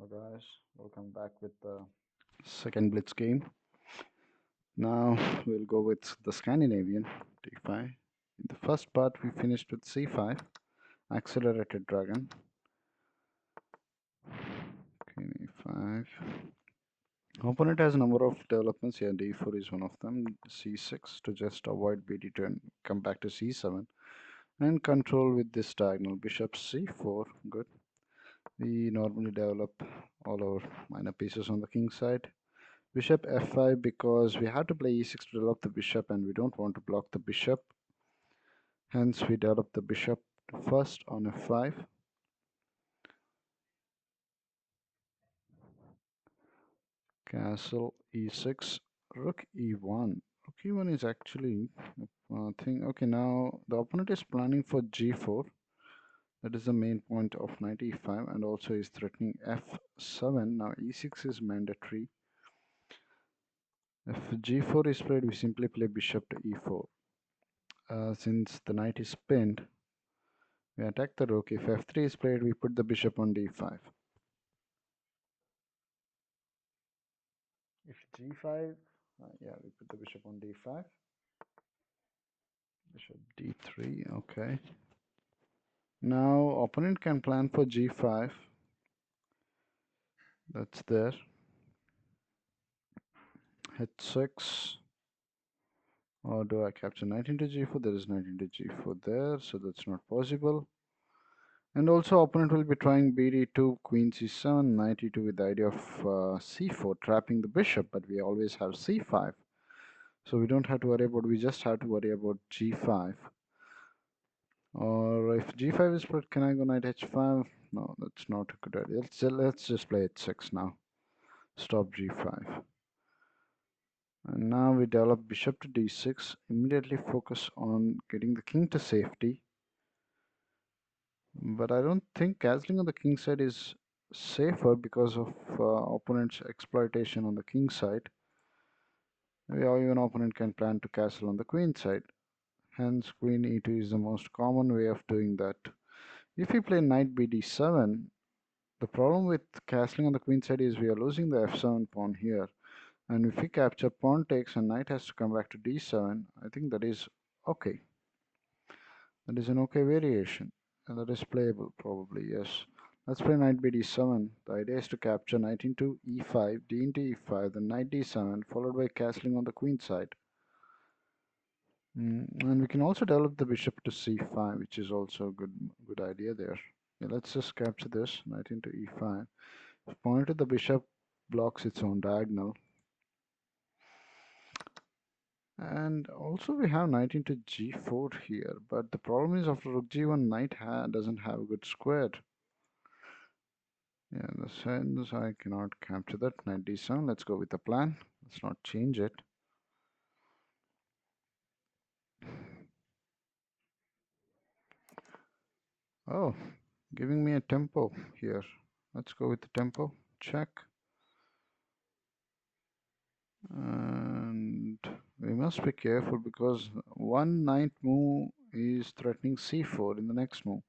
Hello guys, welcome back with the second Blitz game. Now we'll go with the Scandinavian d5. In the first part we finished with c5, accelerated dragon, queen e5. Opponent has a number of developments here, d4 is one of them, c6 to just avoid bd2 and come back to c7, and control with this diagonal, bishop c4, good. We normally develop all our minor pieces on the king side. Bishop f5 because we have to play e6 to develop the bishop and we don't want to block the bishop. Hence we develop the bishop first on f5. Castle e6, rook e1. Rook e1 is actually a thing. Okay, now the opponent is planning for g4. That is the main point of knight e5 and also is threatening f7. Now e6 is mandatory. If g4 is played, we simply play bishop to e4. Since the knight is pinned, we attack the rook. If f3 is played, we put the bishop on d5. If g5, yeah, we put the bishop on d5. Bishop d3, okay. Now opponent can plan for g5. That's there. h6. Or do I capture knight into g4? There is knight into g4 there, so that's not possible. And also opponent will be trying bd2, queen c7, knight e2 with the idea of c4, trapping the bishop, but we always have c5. So we don't have to worry about, we just have to worry about g5. Or if g5 is played, can I go knight h5? No, that's not a good idea. Let's just play h6 now. Stop g5. And now we develop bishop to d6. Immediately focus on getting the king to safety. But I don't think castling on the king side is safer because of opponent's exploitation on the king side. Maybe even opponent can plan to castle on the queen side. Hence queen e2 is the most common way of doing that. If we play knight bd7, the problem with castling on the queen side is we are losing the f7 pawn here. And if we capture, pawn takes and knight has to come back to d7, I think that is okay. That is an okay variation. And that is playable probably, yes. Let's play knight bd7. The idea is to capture knight into e5, d into e5, then knight d7, followed by castling on the queen side. And we can also develop the bishop to c5, which is also a good idea there. Yeah, let's just capture this, knight into e5. Point to the bishop blocks its own diagonal. And also we have knight into g4 here, but the problem is after rook g1, knight doesn't have a good square. Yeah, in the sense I cannot capture that. Knight d7, let's go with the plan. Let's not change it. Oh, giving me a tempo here. Let's go with the tempo. Check. And we must be careful because one knight move is threatening c4 in the next move.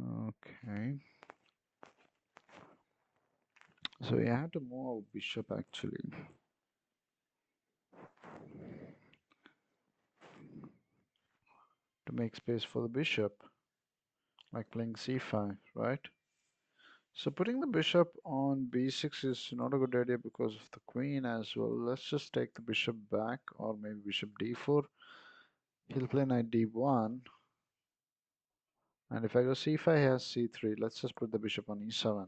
Okay. So we have to move our bishop actually. To make space for the bishop. Like playing c5, right? So putting the bishop on b6 is not a good idea because of the queen as well. Let's just take the bishop back, or maybe bishop d4. He'll play knight d1. And if I go c5, he has c3. Let's just put the bishop on e7.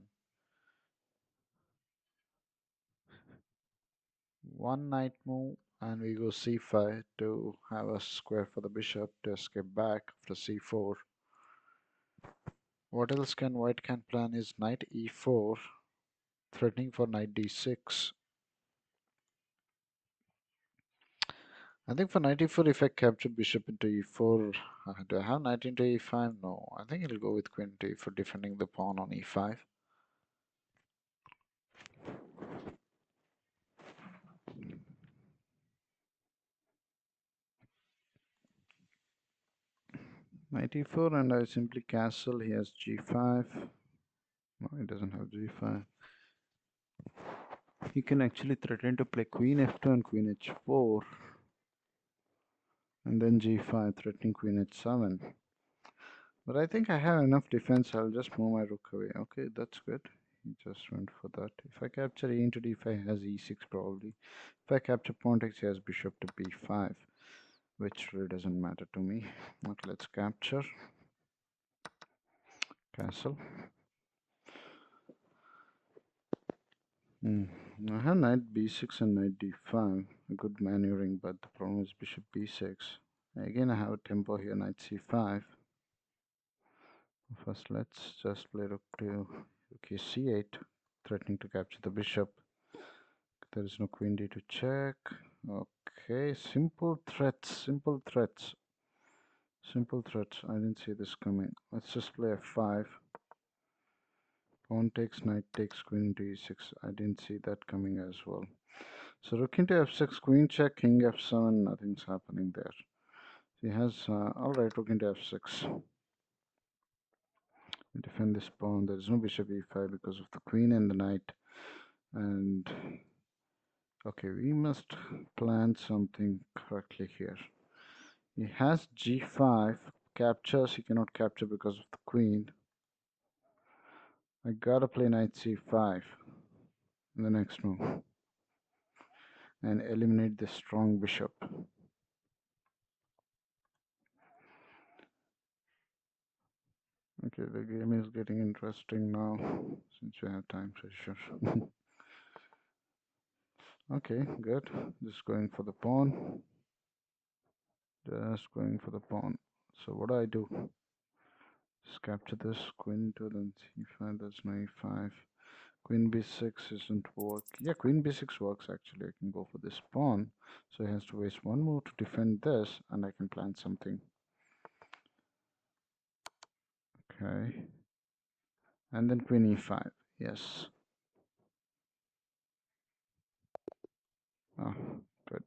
One knight move, and we go c5 to have a square for the bishop to escape back after c4. What else can white can plan is knight e4, threatening for knight d6. I think for knight e4, if I capture bishop into e4, do I have knight into e5? No, I think it'll go with queen into e4, defending the pawn on e5. Knight e4, and I simply castle. He has g5. No, he doesn't have g5. He can actually threaten to play queen f2 and queen h4, and then g5, threatening queen h7. But I think I have enough defense. I'll just move my rook away. Okay, that's good. He just went for that. If I capture e into d5, he has e6 probably. If I capture pawn takes, he has bishop to b5, which really doesn't matter to me. Okay, let's capture castle. I have knight b6 and knight d5. A good maneuvering, but the problem is bishop b6. Again, I have a tempo here, knight c5. First, let's just play rook to rook c8, threatening to capture the bishop. There is no queen d to check. Okay, simple threats, simple threats. Simple threats. I didn't see this coming. Let's just play f5. Pawn takes, knight takes, queen into e6. I didn't see that coming as well. So rook into f6, queen check, king f7. Nothing's happening there. He has, alright, rook into f6. We defend this pawn. There is no bishop e5 because of the queen and the knight. And okay, we must plan something correctly here. He has g5. Captures, he cannot capture because of the queen. I gotta play knight c5 in the next move and eliminate this strong bishop. Okay, the game is getting interesting now since we have time pressure. Okay, good. Just going for the pawn. Just going for the pawn. So what do? Just capture this queen to then c5. That's no e5. Queen b6 isn't work. Yeah, queen b6 works actually. I can go for this pawn. So he has to waste one move to defend this, and I can plan something. Okay. And then queen e5. Yes. Ah, good.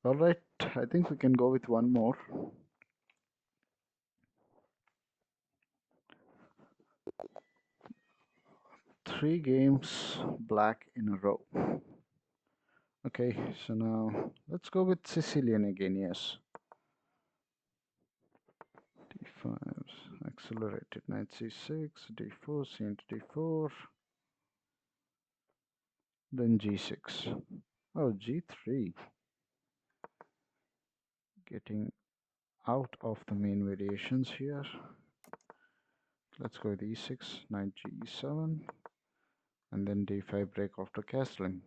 All right. I think we can go with one more. 3 games black in a row. Okay, so now let's go with Sicilian again. Yes. d5, accelerated knight c6, d4, c into d4, then g6. Oh, g3. Getting out of the main variations here. Let's go with e6, knight g7, and then d5 break after castling.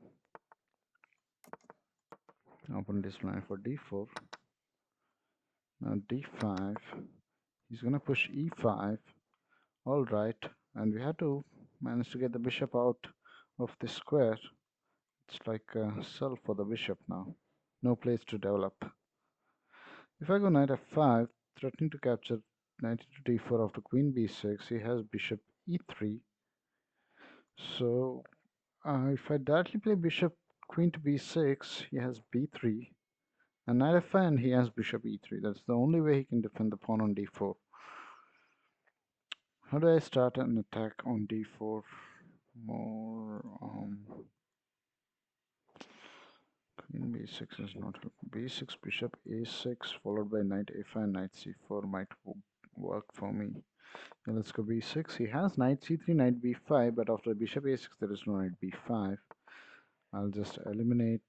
Open this line for d4. Now d5. He's gonna push e5. All right, and we have to manage to get the bishop out of this square. It's like a cell for the bishop now. No place to develop. If I go knight f5, threatening to capture knight into d4 after queen b6, he has bishop e3. So if I directly play bishop queen to b6, he has b3. And knight f5 and he has bishop e3. That's the only way he can defend the pawn on d4. How do I start an attack on d4? More queen b6 is not b6, bishop a6 followed by knight a5, knight c4 might work for me. Now let's go b6. He has knight c3, knight b5, but after bishop a6 there is no knight b5. I'll just eliminate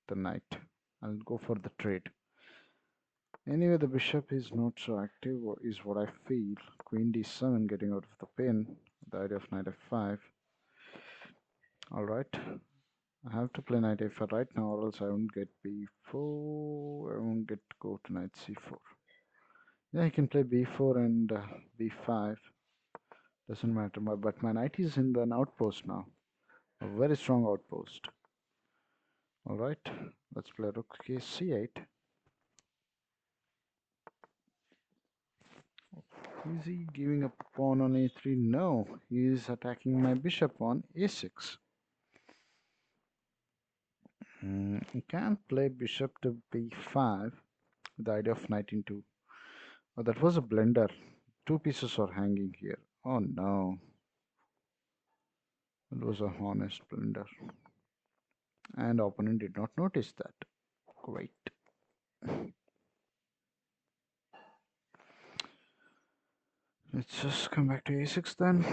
the knight. I'll go for the trade. Anyway, the bishop is not so active, is what I feel. Queen d7 getting out of the pin. The idea of knight f5. Alright. I have to play knight a5 right now, or else I won't get b4. I won't get to go to knight c4. Yeah, I can play b4 and b5. Doesn't matter, but my knight is in an outpost now. A very strong outpost. Alright, let's play rook c8. Is he giving up a pawn on a3? No, he is attacking my bishop on a6. He can't play bishop to b5 with the idea of knight into. Oh, that was a blunder. Two pieces are hanging here. Oh no, it was a honest blunder. And opponent did not notice that. Great. Let's just come back to a6 then.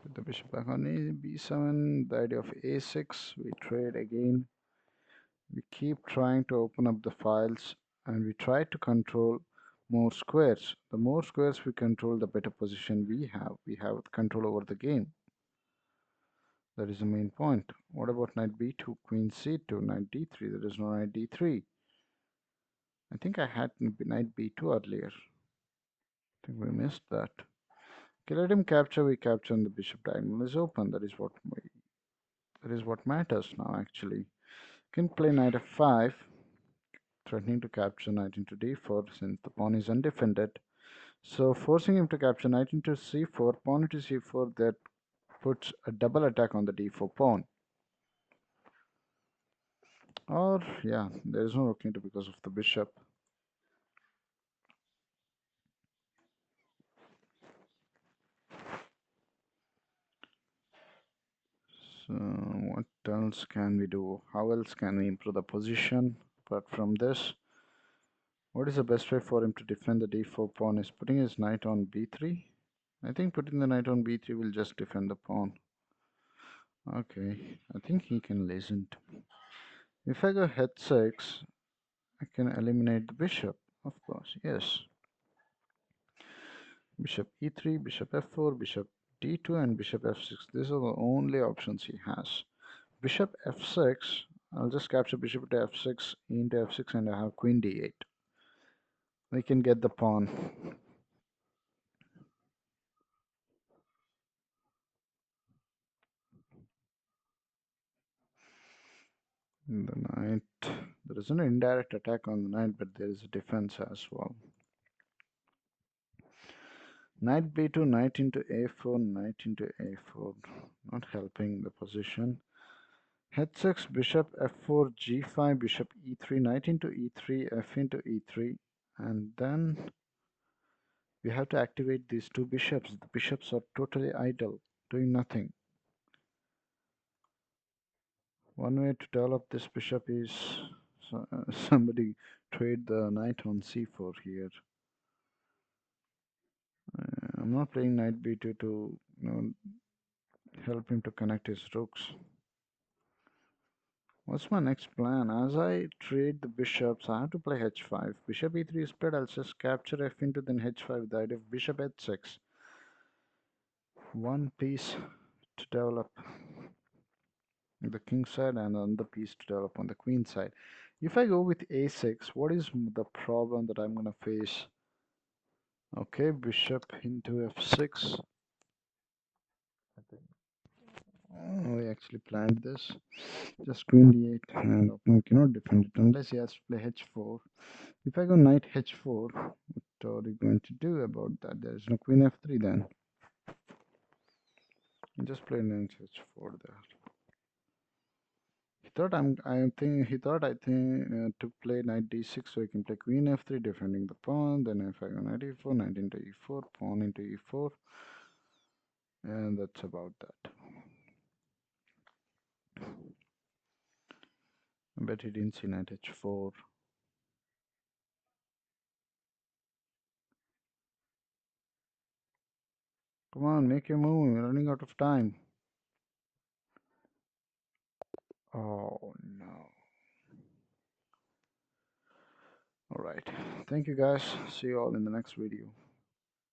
Put the bishop back on b7. The idea of a6. We trade again. We keep trying to open up the files and we try to control more squares. The more squares we control, the better position we have. We have control over the game. That is the main point. What about knight b2, queen c2, knight d3? There is no knight d3. I think I had knight b2 earlier. I think we missed that. Okay, let him capture. We capture, and the bishop diagonal is open. That is what matters now. Actually, can play knight f5, threatening to capture knight into d4 since the pawn is undefended. So forcing him to capture knight into c4, pawn into c4. That puts a double attack on the d4 pawn. Or yeah, there is no rook into because of the bishop. So what else can we do? How else can we improve the position apart from this? What is the best way for him to defend the d4 pawn? Is putting his knight on b3? I think putting the knight on b3 will just defend the pawn. Okay, I think he can listen to me. If I go h6, I can eliminate the bishop, of course, yes. Bishop e3, bishop f4, bishop d2, and bishop f6. These are the only options he has. Bishop f6, I'll just capture bishop to f6, e into f6, and I have queen d8. We can get the pawn. The knight, there is an indirect attack on the knight, but there is a defense as well. Knight b2, knight into a4, knight into a4, not helping the position. h6, bishop f4, g5, bishop e3, knight into e3, f into e3, and then we have to activate these two bishops. The bishops are totally idle, doing nothing. One way to develop this bishop is somebody trade the knight on c4 here. I'm not playing knight b2 to help him to connect his rooks. What's my next plan? As I trade the bishops, I have to play h5. Bishop e3 is played. I'll just capture f into then h5. The idea of bishop h6. One piece to develop the king side and another piece to develop on the queen side. If I go with a6, what is the problem that I'm going to face? Okay, bishop into f6. Oh, we actually planned this. Just queen d8 and opponent cannot defend it unless he has to play h4. If I go knight h4, what are you going to do about that? There is no queen f3 then. Just play knight h4 there. He thought I think to play knight d6 so he can play queen f3 defending the pawn. Then if I go knight e4, knight into e4, pawn into e4, and that's about that. I bet he didn't see knight h4. Come on, make your move. We're running out of time. Oh no. Alright. Thank you guys. See you all in the next video.